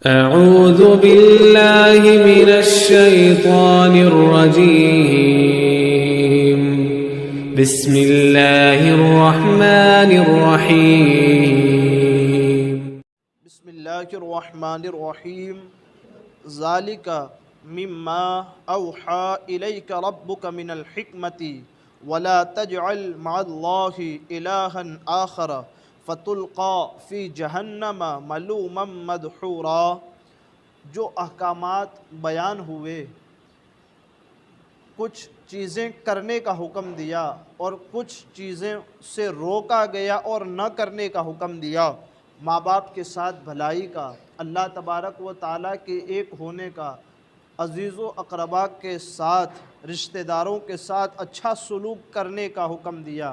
أعوذ بالله من الشيطان الرجيم بسم الله الرحمن الرحيم بسم اللہ الرحمن الرحیم ذالک مما اوحى الیک ربک من الحکمت ولا تجعل مع اللہ الہا آخر فتلقى فی جہنم ملوما مدحورا۔ جو احکامات بیان ہوئے، کچھ چیزیں کرنے کا حکم دیا اور کچھ چیزیں سے روکا گیا اور نہ کرنے کا حکم دیا، ماں باپ کے ساتھ بھلائی کا، اللہ تبارک و تعالیٰ کے ایک ہونے کا، عزیز و اقربا کے ساتھ، رشتہ داروں کے ساتھ اچھا سلوک کرنے کا حکم دیا،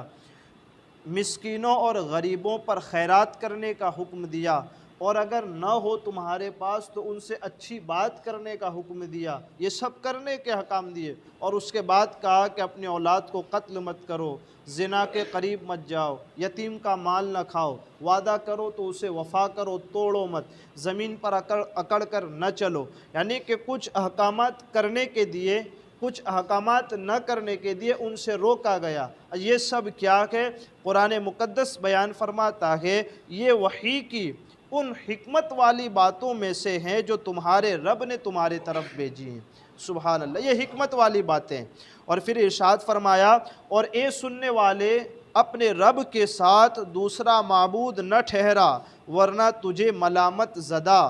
مسکینوں اور غریبوں پر خیرات کرنے کا حکم دیا، اور اگر نہ ہو تمہارے پاس تو ان سے اچھی بات کرنے کا حکم دیا۔ یہ سب کرنے کے حکام دیے، اور اس کے بعد کہا کہ اپنی اولاد کو قتل مت کرو، زنا کے قریب مت جاؤ، یتیم کا مال نہ کھاؤ، وعدہ کرو تو اسے وفا کرو، توڑو مت، زمین پر اکڑ کر نہ چلو۔ یعنی کہ کچھ احکامات کرنے کے دیے، کچھ احکامات نہ کرنے کے دیے، ان سے روکا گیا۔ یہ سب کیا ہے؟ قرآن مقدس بیان فرماتا ہے یہ وحی کی ان حکمت والی باتوں میں سے ہیں جو تمہارے رب نے تمہارے طرف بھیجی ہیں۔ سبحان اللہ، یہ حکمت والی باتیں۔ اور پھر ارشاد فرمایا، اور اے سننے والے، اپنے رب کے ساتھ دوسرا معبود نہ ٹھہرا، ورنہ تجھے ملامت زدہ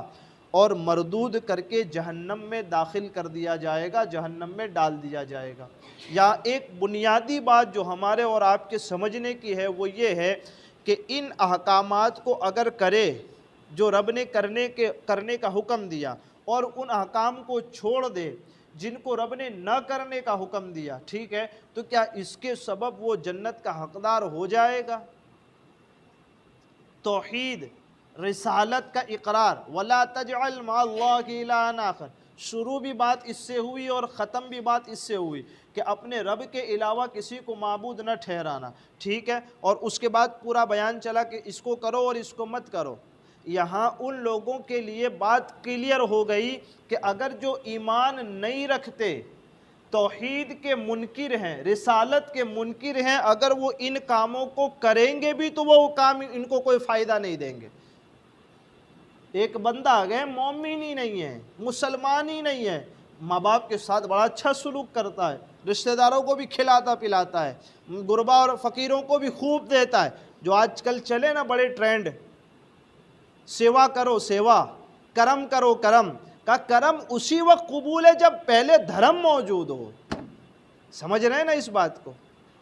اور مردود کر کے جہنم میں داخل کر دیا جائے گا، جہنم میں ڈال دیا جائے گا۔ یا ایک بنیادی بات جو ہمارے اور آپ کے سمجھنے کی ہے وہ یہ ہے کہ ان احکامات کو اگر کرے جو رب نے کرنے کا حکم دیا، اور ان احکام کو چھوڑ دے جن کو رب نے نہ کرنے کا حکم دیا، ٹھیک ہے، تو کیا اس کے سبب وہ جنت کا حقدار ہو جائے گا؟ توحید، رسالت کا اقرار، وَلَا تَجْعَلْ مَعَ اللَّهِ إِلَٰهًا آخر، شروع بھی بات اس سے ہوئی اور ختم بھی بات اس سے ہوئی کہ اپنے رب کے علاوہ کسی کو معبود نہ ٹھہرانا، ٹھیک ہے، اور اس کے بعد پورا بیان چلا کہ اس کو کرو اور اس کو مت کرو۔ یہاں ان لوگوں کے لیے بات کلیئر ہو گئی کہ اگر جو ایمان نہیں رکھتے، توحید کے منکر ہیں، رسالت کے منکر ہیں، اگر وہ ان کاموں کو کریں گے بھی تو وہ کام ان کو کوئی فائدہ نہیں دیں گے۔ ایک بندہ آ گئے، مومن ہی نہیں ہے، مسلمان ہی نہیں ہے، ماں باپ کے ساتھ بڑا اچھا سلوک کرتا ہے، رشتہ داروں کو بھی کھلاتا پلاتا ہے، غربا اور فقیروں کو بھی خوب دیتا ہے۔ جو آج کل چلے نا بڑے ٹرینڈ، سیوا کرو سیوا، کرم کرو کرم، کا کرم اسی وقت قبول ہے جب پہلے دھرم موجود ہو۔ سمجھ رہے ہیں نا اس بات کو؟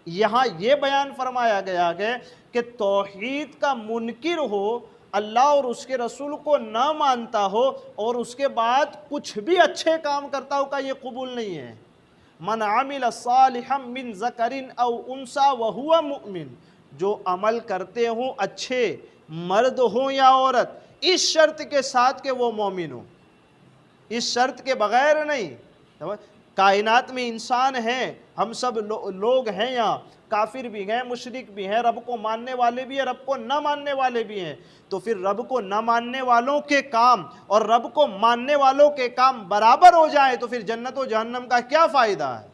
یہاں یہ بیان فرمایا گیا ہے کہ توحید کا منکر ہو، اللہ اور اس کے رسول کو نہ مانتا ہو، اور اس کے بعد کچھ بھی اچھے کام کرتا ہو، کا یہ قبول نہیں ہے۔ من عمل صالحا من ذکر او انثی وہو مؤمن، جو عمل کرتے ہوں اچھے، مرد ہوں یا عورت، اس شرط کے ساتھ کہ وہ مومن ہوں، اس شرط کے بغیر نہیں۔ کائنات میں انسان ہیں، ہم سب لوگ ہیں، یہاں کافر بھی ہیں، مشرک بھی ہیں، رب کو ماننے والے بھی ہیں، رب کو نہ ماننے والے بھی ہیں۔ تو پھر رب کو نہ ماننے والوں کے کام اور رب کو ماننے والوں کے کام برابر ہو جائیں تو پھر جنت و جہنم کا کیا فائدہ ہے؟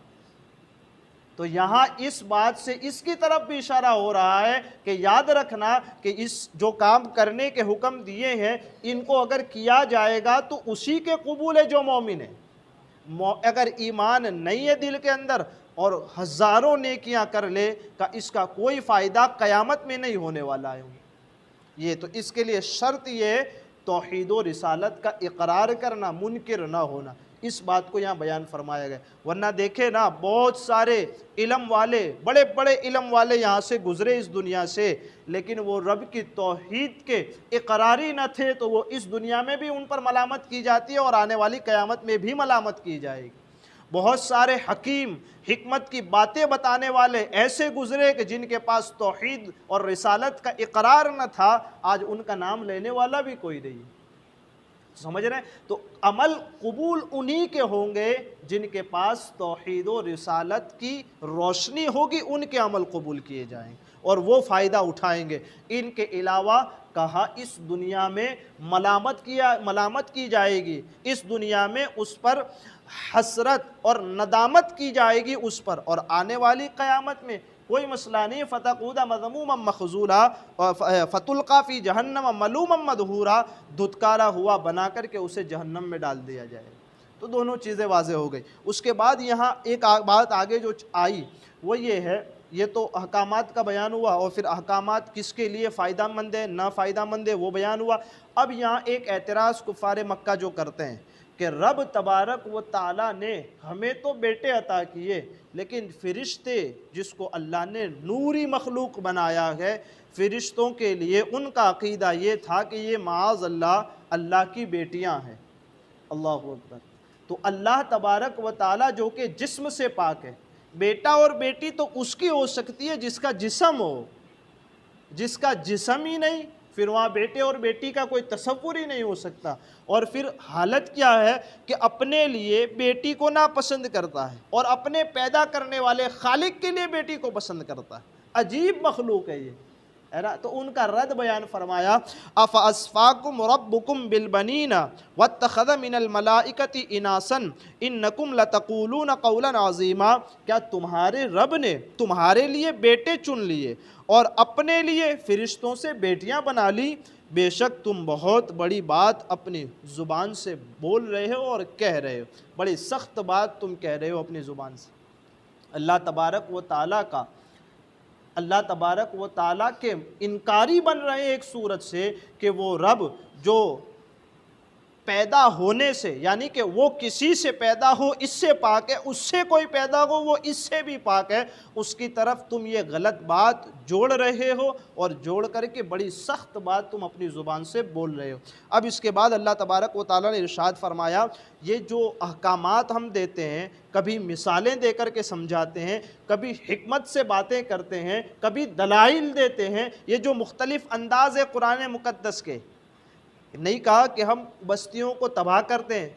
تو یہاں اس بات سے اس کی طرف بھی اشارہ ہو رہا ہے کہ یاد رکھنا کہ اس جو کام کرنے کے حکم دیے ہیں، ان کو اگر کیا جائے گا تو اسی کے قبول ہے جو مومن ہے۔ اگر ایمان نہیں ہے دل کے اندر اور ہزاروں نیکیاں کر لے، کا اس کا کوئی فائدہ قیامت میں نہیں ہونے والا ہے۔ یہ تو اس کے لیے شرط یہ توحید و رسالت کا اقرار کرنا، منکر نہ ہونا۔ اس بات کو یہاں بیان فرمایا گیا، ورنہ دیکھیں نا بہت سارے علم والے، بڑے بڑے علم والے یہاں سے گزرے اس دنیا سے، لیکن وہ رب کی توحید کے اقراری نہ تھے، تو وہ اس دنیا میں بھی ان پر ملامت کی جاتی ہے اور آنے والی قیامت میں بھی ملامت کی جائے گی۔ بہت سارے حکیم، حکمت کی باتیں بتانے والے ایسے گزرے کہ جن کے پاس توحید اور رسالت کا اقرار نہ تھا، آج ان کا نام لینے والا بھی کوئی نہیں۔ سمجھ رہے ہیں؟ تو عمل قبول انہی کے ہوں گے جن کے پاس توحید و رسالت کی روشنی ہوگی، ان کے عمل قبول کیے جائیں، اور وہ فائدہ اٹھائیں گے۔ ان کے علاوہ کہا اس دنیا میں ملامت کی جائے گی، اس دنیا میں اس پر حسرت اور ندامت کی جائے گی اس پر، اور آنے والی قیامت میں کوئی مسئلہ نہیں، فتقعد مذموما مخذولا فتلقى فی جہنم ملوما مدحورا، دھتکارا ہوا بنا کر کے اسے جہنم میں ڈال دیا جائے۔ تو دونوں چیزیں واضح ہو گئی۔ اس کے بعد یہاں ایک بات آگے جو آئی وہ یہ ہے، یہ تو احکامات کا بیان ہوا، اور پھر احکامات کس کے لیے فائدہ مند ہے نہ فائدہ مند ہے وہ بیان ہوا۔ اب یہاں ایک اعتراض کفار مکہ جو کرتے ہیں کہ رب تبارک و تعالیٰ نے ہمیں تو بیٹے عطا کیے، لیکن فرشتے جس کو اللہ نے نوری مخلوق بنایا ہے، فرشتوں کے لیے ان کا عقیدہ یہ تھا کہ یہ معاذ اللہ اللہ کی بیٹیاں ہیں۔ اللہ اکبر۔ تو اللہ تبارک و تعالیٰ جو کہ جسم سے پاک ہے، بیٹا اور بیٹی تو اس کی ہو سکتی ہے جس کا جسم ہو، جس کا جسم ہی نہیں پھر وہاں بیٹے اور بیٹی کا کوئی تصور ہی نہیں ہو سکتا۔ اور پھر حالت کیا ہے کہ اپنے لیے بیٹی کو ناپسند کرتا ہے اور اپنے پیدا کرنے والے خالق کے لیے بیٹی کو پسند کرتا ہے۔ عجیب مخلوق ہے یہ، ہے نا؟ تو ان کا رد بیان فرمایا، افاسفاکم ربکم بالبنین واتخذ من الملائکۃ اناسا انکم لتقولون قولا عظیما، کیا تمہارے رب نے تمہارے لیے بیٹے چن لیے اور اپنے لیے فرشتوں سے بیٹیاں بنا لی؟ بے شک تم بہت بڑی بات اپنی زبان سے بول رہے ہو اور کہہ رہے ہو، بڑی سخت بات تم کہہ رہے ہو اپنی زبان سے۔ اللہ تبارک و تعالیٰ کے انکاری بن رہے ہیں ایک صورت سے کہ وہ رب جو پیدا ہونے سے، یعنی کہ وہ کسی سے پیدا ہو اس سے پاک ہے، اس سے کوئی پیدا ہو وہ اس سے بھی پاک ہے، اس کی طرف تم یہ غلط بات جوڑ رہے ہو اور جوڑ کر کے بڑی سخت بات تم اپنی زبان سے بول رہے ہو۔ اب اس کے بعد اللہ تبارک و تعالیٰ نے ارشاد فرمایا، یہ جو احکامات ہم دیتے ہیں، کبھی مثالیں دے کر کے سمجھاتے ہیں، کبھی حکمت سے باتیں کرتے ہیں، کبھی دلائل دیتے ہیں، یہ جو مختلف انداز ہے قرآن مقدس کے، نہیں کہا کہ ہم بستیوں کو تباہ کرتے ہیں،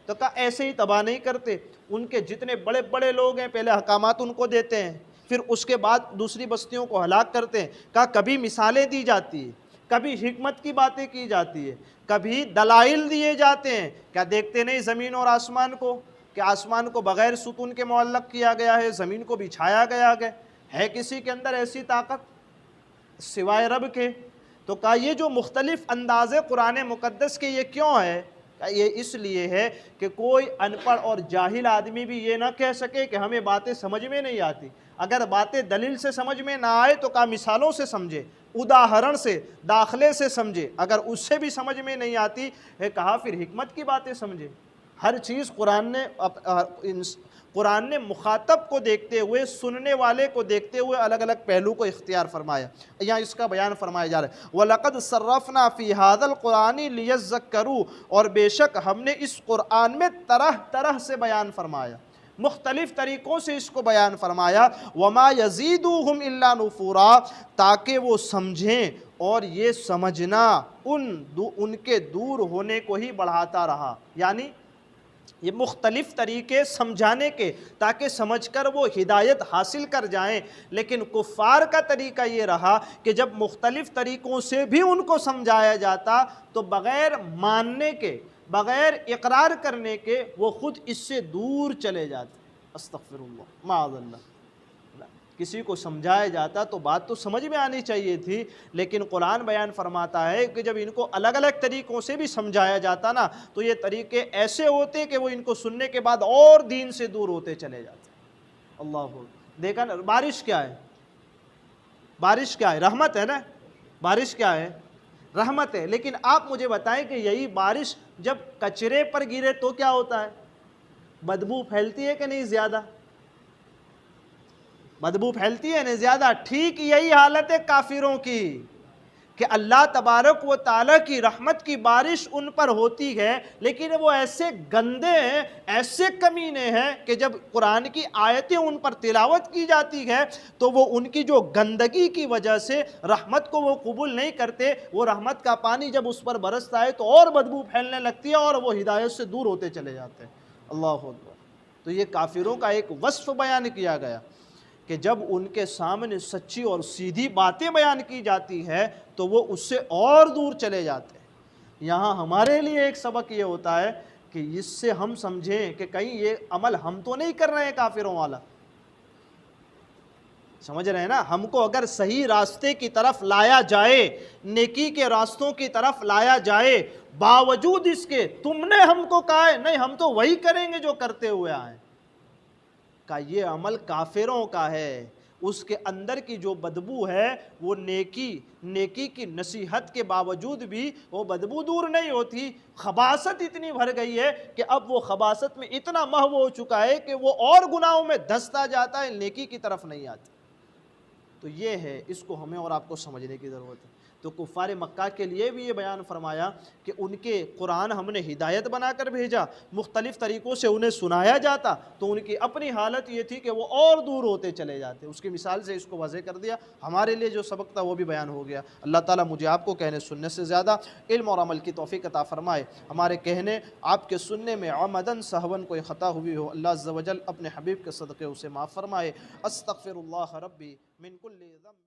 تو کہا ایسے ہی تباہ نہیں کرتے، ان کے جتنے بڑے بڑے لوگ ہیں پہلے احکامات ان کو دیتے ہیں، پھر اس کے بعد دوسری بستیوں کو ہلاک کرتے ہیں۔ کہا کبھی مثالیں دی جاتی ہیں، کبھی حکمت کی باتیں کی جاتی ہے، کبھی دلائل دیے جاتے ہیں۔ کیا دیکھتے نہیں زمین اور آسمان کو، کہ آسمان کو بغیر ستون کے معلق کیا گیا ہے، زمین کو بچھایا گیا ہے کسی کے اندر ایسی طاقت سوائے رب کے؟ تو کہا یہ جو مختلف انداز قرآن مقدس کے یہ کیوں ہے؟ یہ اس لیے ہے کہ کوئی ان پڑھ اور جاہل آدمی بھی یہ نہ کہہ سکے کہ ہمیں باتیں سمجھ میں نہیں آتی۔ اگر باتیں دلیل سے سمجھ میں نہ آئے تو کہا مثالوں سے سمجھے، اداہرن سے، داخلے سے سمجھے، اگر اس سے بھی سمجھ میں نہیں آتی ہے کہا پھر حکمت کی باتیں سمجھے۔ ہر چیز قرآن نے مخاطب کو دیکھتے ہوئے، سننے والے کو دیکھتے ہوئے الگ الگ پہلو کو اختیار فرمایا۔ یہاں اس کا بیان فرمایا جا رہا ہے، وَلَقَدْ صَرَّفْنَا فِي هَذَا الْقُرْآنِ لِيَذَّكَّرُوا، اور بے شک ہم نے اس قرآن میں طرح طرح سے بیان فرمایا، مختلف طریقوں سے اس کو بیان فرمایا، وَمَا يَزِيدُهُمْ إِلَّا نُفُورًا، تاکہ وہ سمجھیں، اور یہ سمجھنا ان کے دور ہونے کو ہی بڑھاتا رہا۔ یعنی یہ مختلف طریقے سمجھانے کے تاکہ سمجھ کر وہ ہدایت حاصل کر جائیں، لیکن کفار کا طریقہ یہ رہا کہ جب مختلف طریقوں سے بھی ان کو سمجھایا جاتا تو بغیر ماننے کے، بغیر اقرار کرنے کے وہ خود اس سے دور چلے جاتے۔ استغفر اللہ، معاذ اللہ۔ کسی کو سمجھایا جاتا تو بات تو سمجھ میں آنی چاہیے تھی، لیکن قرآن بیان فرماتا ہے کہ جب ان کو الگ الگ طریقوں سے بھی سمجھایا جاتا نا تو یہ طریقے ایسے ہوتے کہ وہ ان کو سننے کے بعد اور دین سے دور ہوتے چلے جاتے۔ اللہ دیکھا نا، بارش کیا ہے؟ بارش کیا ہے؟ رحمت ہے نا۔ بارش کیا ہے؟ رحمت ہے۔ لیکن آپ مجھے بتائیں کہ یہی بارش جب کچرے پر گرے تو کیا ہوتا ہے؟ بدبو پھیلتی ہے کہ نہیں؟ زیادہ بدبو پھیلتی ہے نہیں زیادہ؟ ٹھیک یہی حالت ہے کافروں کی کہ اللہ تبارک و تعالیٰ کی رحمت کی بارش ان پر ہوتی ہے، لیکن وہ ایسے گندے ہیں، ایسے کمینے ہیں کہ جب قرآن کی آیتیں ان پر تلاوت کی جاتی ہے تو وہ ان کی جو گندگی کی وجہ سے رحمت کو وہ قبول نہیں کرتے، وہ رحمت کا پانی جب اس پر برستا ہے تو اور بدبو پھیلنے لگتی ہے اور وہ ہدایت سے دور ہوتے چلے جاتے ہیں۔ اللہ اکبر۔ تو یہ کافروں کا ایک وصف بیان کیا گیا کہ جب ان کے سامنے سچی اور سیدھی باتیں بیان کی جاتی ہے تو وہ اس سے اور دور چلے جاتے ہیں۔ یہاں ہمارے لیے ایک سبق یہ ہوتا ہے کہ اس سے ہم سمجھیں کہ کہیں یہ عمل ہم تو نہیں کر رہے ہیں کافروں والا، سمجھ رہے ہیں نا؟ ہم کو اگر صحیح راستے کی طرف لایا جائے، نیکی کے راستوں کی طرف لایا جائے، باوجود اس کے تم نے ہم کو کہا ہے نہیں ہم تو وہی کریں گے جو کرتے ہوئے آئے، کہ یہ عمل کافروں کا ہے، اس کے اندر کی جو بدبو ہے وہ نیکی کی نصیحت کے باوجود بھی وہ بدبو دور نہیں ہوتی، خباثت اتنی بھر گئی ہے کہ اب وہ خباثت میں اتنا محو ہو چکا ہے کہ وہ اور گناہوں میں دھستا جاتا ہے، نیکی کی طرف نہیں آتا۔ تو یہ ہے، اس کو ہمیں اور آپ کو سمجھنے کی ضرورت ہے۔ تو کفار مکہ کے لیے بھی یہ بیان فرمایا کہ ان کے قرآن ہم نے ہدایت بنا کر بھیجا، مختلف طریقوں سے انہیں سنایا جاتا تو ان کی اپنی حالت یہ تھی کہ وہ اور دور ہوتے چلے جاتے۔ اس کی مثال سے اس کو واضح کر دیا، ہمارے لیے جو سبق تھا وہ بھی بیان ہو گیا۔ اللہ تعالیٰ مجھے آپ کو کہنے سننے سے زیادہ علم اور عمل کی توفیق عطا فرمائے۔ ہمارے کہنے آپ کے سننے میں عمدن سہون کوئی خطا ہوئی ہو، اللہ عز و جل اپنے حبیب کے صدقے اسے معاف فرمائے۔ استغفر اللہ ربی من کل ذنب۔